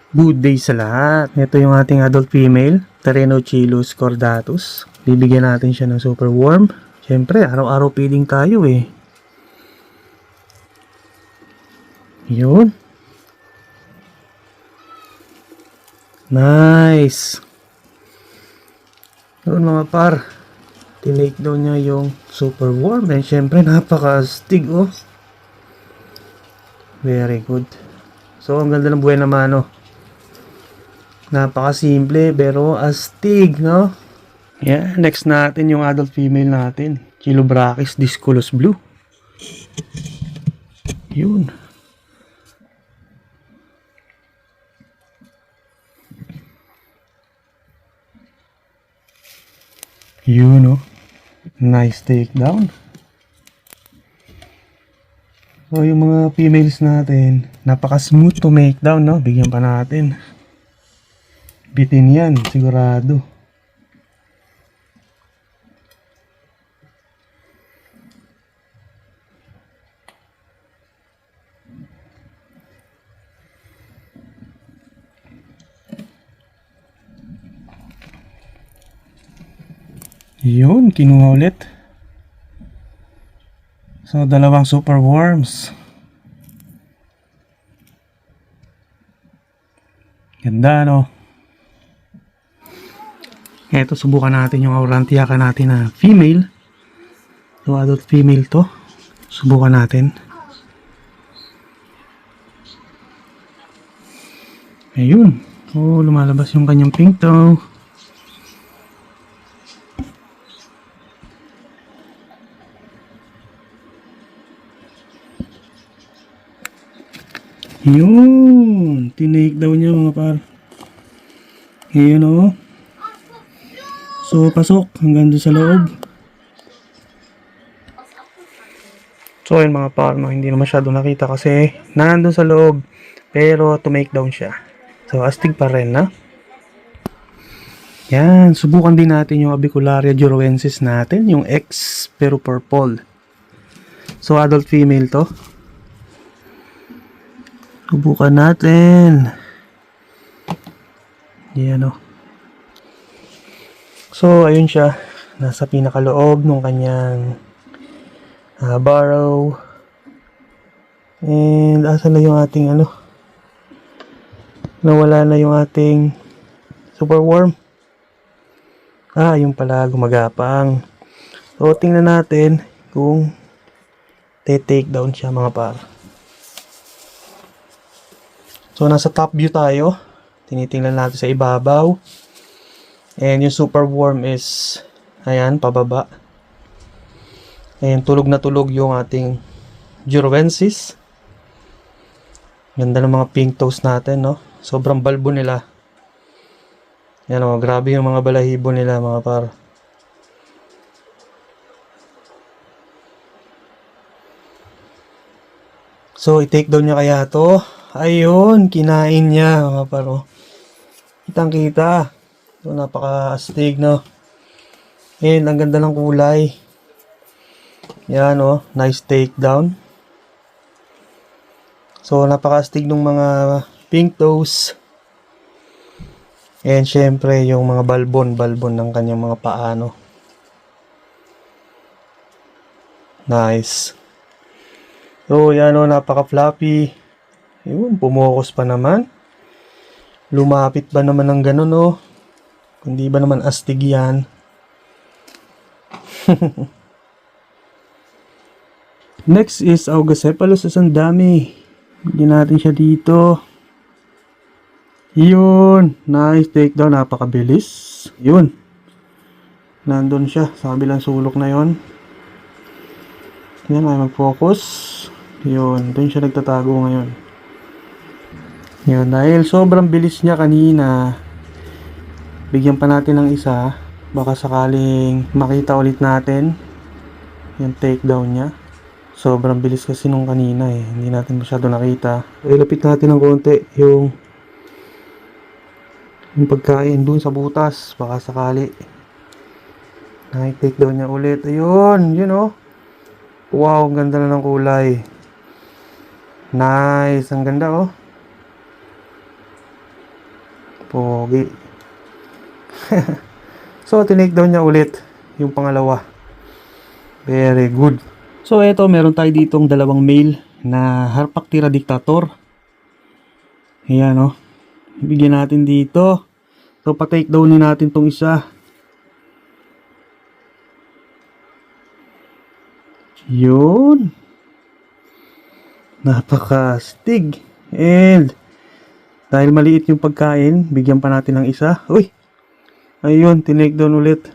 Good day sa lahat. Ito yung ating adult female, Terenochilus cordatus. Bibigyan natin siya ng super warm. Siyempre, araw-araw feeding tayo eh. Yun. Nice. Yun mga par. Tinake daw niya yung super warm. And siyempre, napaka-astig oh. Very good. So, ang ganda ng buhay naman oh. Napaka-simple pero astig, no? Yeah, next natin yung adult female natin. Chilobrachys discolus blue. Yun. Yun, no? Nice takedown. So, yung mga females natin, napaka-smooth to make down, no? Bigyan pa natin. Bitin yan, sigurado. Yun, kinuha ulit. So, dalawang super worms. Ganda, no? Ito, subukan natin yung aurantiaca natin na female. So, adult female to. Subukan natin. Ayun. Oh, lumalabas yung kanyang pink toe. Yun. Tinake daw niya mga par. Ayun oh. So, pasok hanggang doon sa loob. So, yun mga par, no, hindi na masyado nakita kasi nandun sa loob. Pero, to make down siya. So, astig pa rin, na? Yan. Subukan din natin yung Avicularia juruensis natin. Yung X, pero purple. So, adult female to. Subukan natin. Yan, o. So, ayun siya. Nasa pinakaloob ng kanyang burrow. And, asan na yung ating nawala na yung ating super worm. Yung pala, gumagapang. So, tingnan natin kung take down siya mga par. So, nasa top view tayo. Tinitingnan natin sa ibabaw. And yung super worm is, ayan, pababa. And tulog na tulog yung ating juruensis. Ganda ng mga pink toes natin, no? Sobrang balbo nila. Yan o, grabe yung mga balahibo nila, mga par. So, i-take down niya kaya to. Ayun, kinain niya, mga par. Oh. Kitang-kita. So, napaka-astig, no? And, ang ganda ng kulay. Yan, oh. Nice takedown. So, napaka-astig ng mga pink toes. And, syempre, yung mga balbon ng kanyang mga paa, no? Nice. So, yan, oh. Napaka-floppy. Yun, pumokos pa naman. Lumapit ba naman ng ganun, oh? Hindi ba naman astig yan? Next is Augacephalus. Ang dami. Bigyan natin siya dito. Yun. Nice takedown. Napakabilis. Yun. Nandun siya sa kabilang sulok na yun. Yan ay mag-focus. Yun. Doon siya nagtatago ngayon. Yun. Dahil sobrang bilis niya kanina, bigyan pa natin ng isa. Baka sakaling makita ulit natin yung takedown niya. Sobrang bilis kasi nung kanina eh. Hindi natin masyado nakita. Ilapit natin ng konti yung pagkain dun sa butas. Baka sakali na-takedown niya ulit. Ayun. Yun oh. Wow. Ang ganda na ng kulay. Nice. Ang ganda oh. Pogi. So, tinake down niya ulit yung pangalawa. Very good. So, eto, meron tayo ditong dalawang male na Harpactira dictator. Ayan, oh. Bigyan natin dito. So, pa-take downin natin tong isa. Yun. Napaka-stig. And, dahil maliit yung pagkain, bigyan pa natin ng isa. Uy! Ayun, tinake down ulit.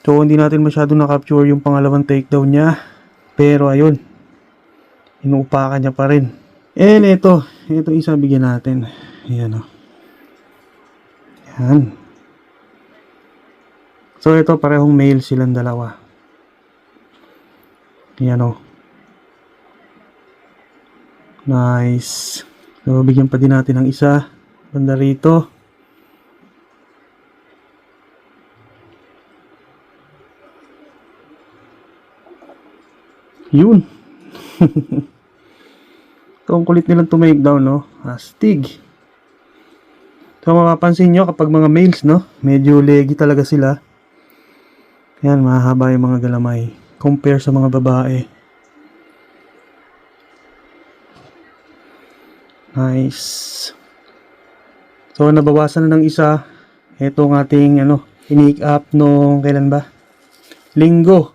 So, hindi natin masyado na-capture yung pangalawang takedown niya. Pero, ayun. Inuupakan niya pa rin. And, ito isa bigyan natin. Ayan, o. Ayan. So, ito, parehong male silang dalawa. Ayan, o. Nice. So, bigyan pa din natin ng isa. Banda rito. Yun. So, ang kulit nilang tumake down, no? Astig. So, mapapansin nyo kapag mga males, no? Medyo leggy talaga sila. Yan, mahaba yung mga galamay. Compare sa mga babae. Nice. So, nabawasan na ng isa. Ito ang ating, pinick up nung, kailan ba? Linggo.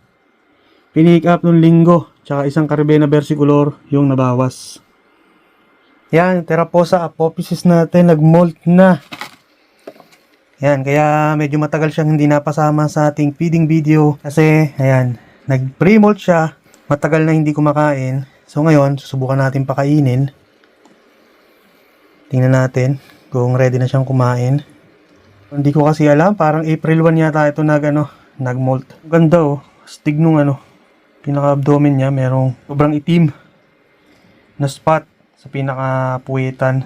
Pinick up nung linggo. Tsaka isang Caribena versicolor yung nabawas. Yan, Teraposa apophysis natin. Nag-molt na. Yan, kaya medyo matagal siyang hindi napasama sa ating feeding video. Kasi, ayan, nag-pre-molt siya. Matagal na hindi kumakain. So, ngayon, susubukan natin pakainin. Tingnan natin kung ready na siyang kumain. Hindi ko kasi alam, parang April 1 yata ito nag-molt. Ganda, oh. Stig nung pinaka-abdomen niya, merong sobrang itim na spot sa pinaka-puwetan.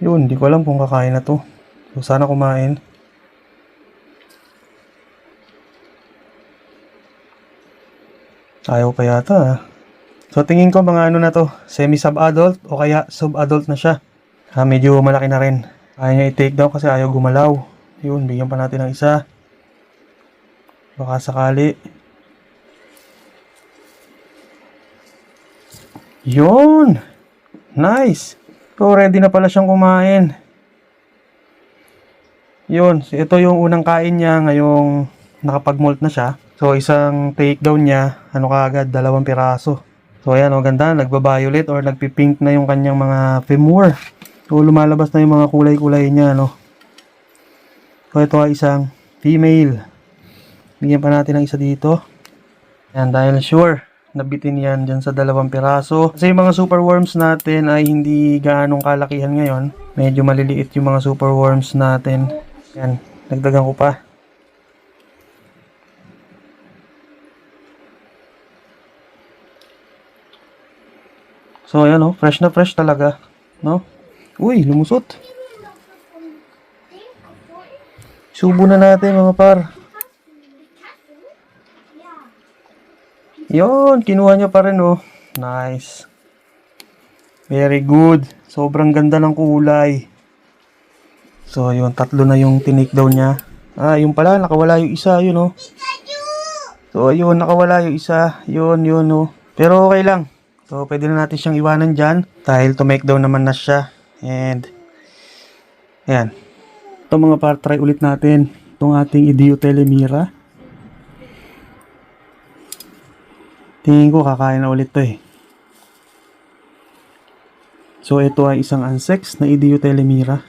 Yun, hindi ko alam kung kakain na to. So, sana kumain. Ayaw pa yata. So, tingin ko mga na to, semi-sub-adult o kaya sub-adult na siya. Medyo malaki na rin. Ayaw niya i-take down kasi ayaw gumalaw. Yun, bigyan pa natin ng isa. Baka sakali. Yun! Nice! So, ready na pala siyang kumain. Yun, ito yung unang kain niya ngayong nakapag-molt na siya. So, isang takedown niya, kaagad, 2 piraso. So, ayan, ganda, nagba-violet or nagpi-pink na yung kanyang mga femur. So, lumalabas na yung mga kulay-kulay niya, So, ito ay isang female. Bigyan pa natin ng isa dito. Ayan, dahil sure, nabitin yan dyan sa 2 piraso. Kasi yung mga superworms natin ay hindi gaanong kalakihan ngayon. Medyo maliliit yung mga superworms natin. Ayan, nagdagan ko pa. So, ayan, fresh na fresh talaga, Uy, lumusot. Subo na natin, mga par. Yun, kinuha niya pa rin, Nice. Very good. Sobrang ganda ng kulay. So, yun, 3 na yung tinake down niya. Yung pala, nakawala yung isa, yun, So, ayun, nakawala yung isa. Yun, Pero okay lang. So, pwede na natin siyang iwanan dyan. Dahil to make down naman na siya. And, ayan. Ito mga par, try ulit natin itong ating Idiotelemira. Tingin ko kakain na ulit to So, ito ay isang unsex na Idiotelemira.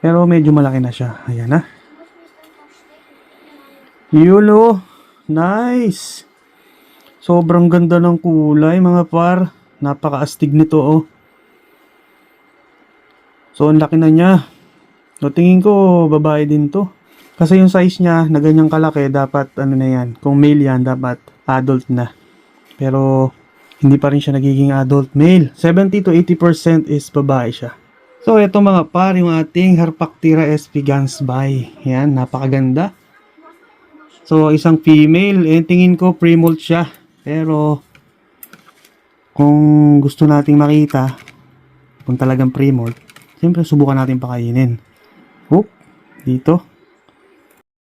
Pero medyo malaki na siya. Ayan na. Yun, nice! Sobrang ganda ng kulay, mga par. Napaka-astig nito, So, ang laki na niya. So, tingin ko, babae din to. Kasi yung size niya, na ganyang kalaki, dapat, na yan. Kung male yan, dapat adult na. Pero, hindi pa rin siya nagiging adult male. 70 to 80% is babae siya. So, ito mga par, yung ating Harpactira sp Gansby. Yan, napakaganda. So, isang female. Tingin ko, pre-molt siya. Pero, kung gusto nating makita kung talagang pre-molt, siyempre subukan natin pakainin. Oh, dito.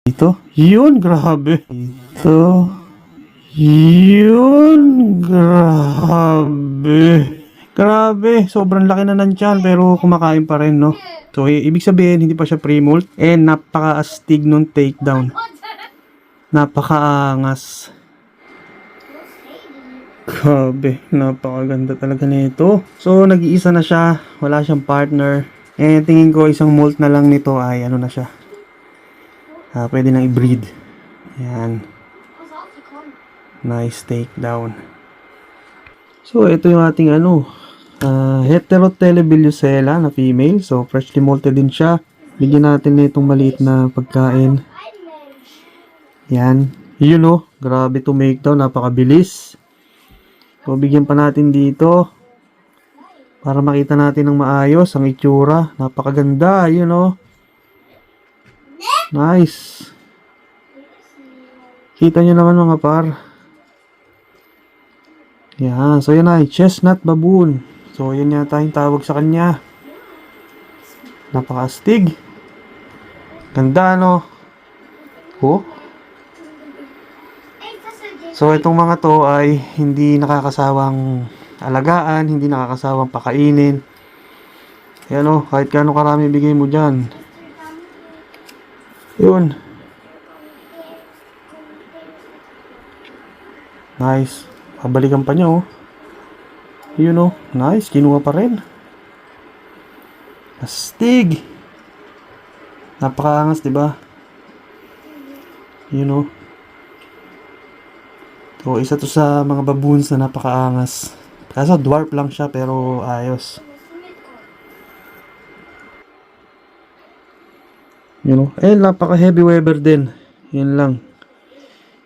Dito. Yun, grabe. Dito. Yun, grabe. Grabe, sobrang laki na ng tiyan pero kumakain pa rin, no? So, ibig sabihin, hindi pa siya pre-molt. And napaka-astig nung takedown. Napakaangas. Grabe, napakaganda talaga nito. So, nag-iisa na siya. Wala siyang partner. And tingin ko isang molt na lang nito ay ano na siya. Pwede nang i-breed. Yan. Nice takedown. So, ito yung ating Heterotelebillucella na female. So, freshly molted din siya. Bigyan natin na itong maliit na pagkain. Yan. Yun o. Grabe to make daw. Napakabilis. So, bigyan pa natin dito. Para makita natin ng maayos ang itsura. Napakaganda. Yun o. Nice. Kita nyo naman mga par. Yan. So, yan ay chestnut baboon. So, yan yata yung tawag sa kanya. Napaka-astig. Ganda, no? Oh. So, itong mga to ay hindi nakakasawang alagaan, hindi nakakasawang pakainin. Yan, oh. Kahit kano karami bigay mo dyan. Yun. Nice. Pabalikan pa niya, oh. Yun, oh. Nice. Kinuha pa rin. Astig. Napakaangas, diba? Yun, oh. So, isa to sa mga baboons na napakaangas. Kaso dwarf lang siya, pero ayos. Yun, oh. Eh, napaka-heavy weber din. Yun lang.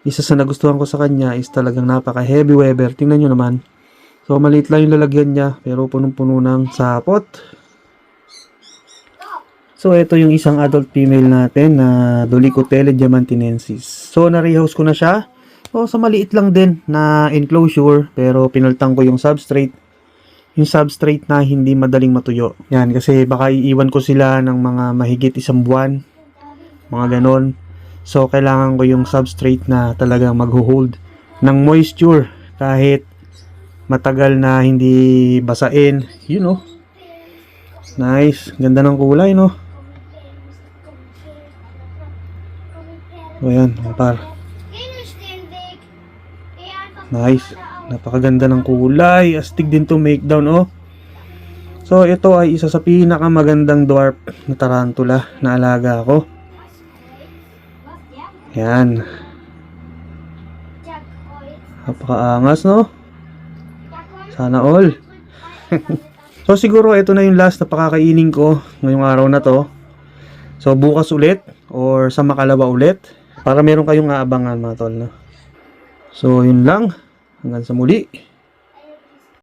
Isa sa nagustuhan ko sa kanya is talagang napaka-heavy weber. Tingnan nyo naman. So, maliit lang yung lalagyan niya, pero punong-puno ng sapot. So, ito yung isang adult female natin na Dolichotele diamantinensis. So, na-rehouse ko na siya. So, sa maliit lang din na enclosure, pero pinaltang ko yung substrate. Yung substrate na hindi madaling matuyo. Yan, kasi baka iiwan ko sila ng mga mahigit 1 buwan. Mga ganon. So, kailangan ko yung substrate na talagang mag-hold ng moisture kahit matagal na hindi basain. You know. Nice. Ganda ng kulay, no? O, yan. Par. Nice. Napakaganda ng kulay. Astig din to make down, oh. So, ito ay isa sa pinakamagandang dwarf na tarantula na alaga ko. Yan. Napakaangas, no? Sana all. So, siguro ito na yung last na pakakainin ko ngayong araw na to. So, bukas ulit or sa makalawa ulit para meron kayong aabangan mga tol, no? So, yun lang. Hanggang sa muli.